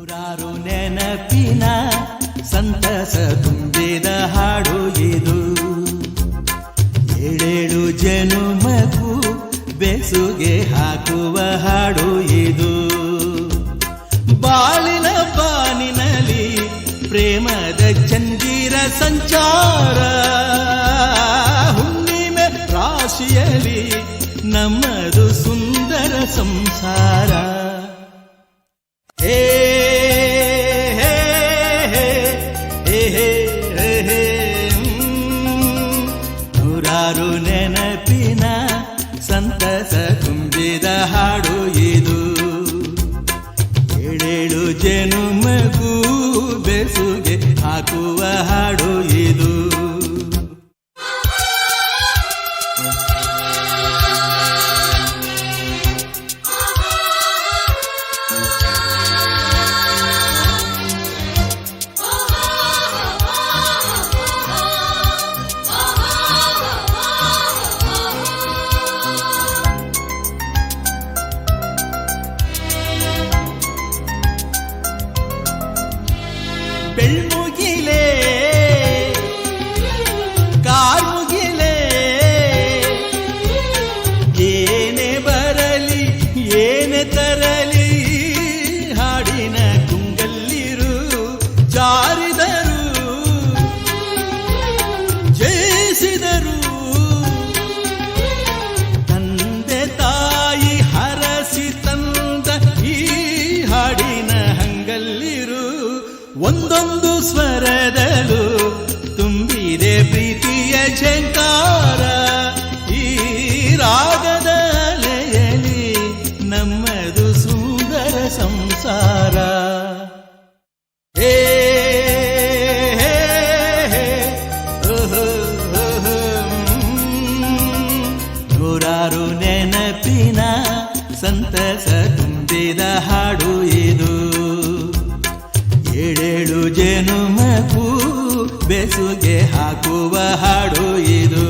ನೂರಾರು ನೆನಪಿನ ಸಂತಸ ತುಂಬಿದ ಹಾಡು ಇದು. ಏಳೇಳು ಜನುಮಕ್ಕೂ ಬೆಸುಗೆ ಹಾಕುವ ಹಾಡು ಇದು. ಬಾಳಿನ ಬಾನಿನಲ್ಲಿ ಪ್ರೇಮದ ಚಂದಿರ ಸಂಚಾರ, ಹುಣ್ಣಿಮೆ ರಾಶಿಯಲ್ಲಿ ನಮ್ಮದು ಸುಂದರ ಸಂಸಾರ. ಹೇ ಹೇ ಹೇ ಹೇ ಹೇ ಹೇ ನೂರಾರು ನೆನಪಿನ ಸಂತಸ ತುಂಬಿದ ಹಾಡು ಇದು. ಏಳೇಳು ಜನುಮಗೂ ಬೆಸುಗೆ ಹಾಕುವ ಹಾಡು ಇದು. ಬೆಳ್ಮುಗಿಲೇ ಕಾರ್ಮುಗಿಲೇ ಏನೇ ಬರಲಿ ಏನೇ ತರಲಿ, ಹಾಡಿನ ಗುಂಗಲ್ಲಿರು ಜಾರಿದರು ಜಯಿಸಿದರು. ತಂದೆ ತಾಯಿ ಹರಸಿ ತಂದ ಈ ಹಾಡಿನ ಹಂಗಲ್ಲಿರು. ಒಂದೊಂದು ಸ್ವರದಲ್ಲೂ ತುಂಬಿದೆ ಪ್ರೀತಿಯ ಝಂಕಾರ. ಈ ರಾಗದ ಅಲೆಯಲ್ಲಿ ನಮ್ಮದು ಸುಂದರ ಸಂಸಾರ. ಹೇ ಹೇ ಹೇ ಓಹೋ ಓಹೋ ನೂರಾರು ನೆನಪಿನ ಸಂತಸ ತುಂಬಿದ ಹಾಡು ಇದು. ಏಳೇಳು ಜನುಮಕ್ಕೂ ಬೆಸುಗೆ ಹಾಕುವ ಹಾಡು ಇದು.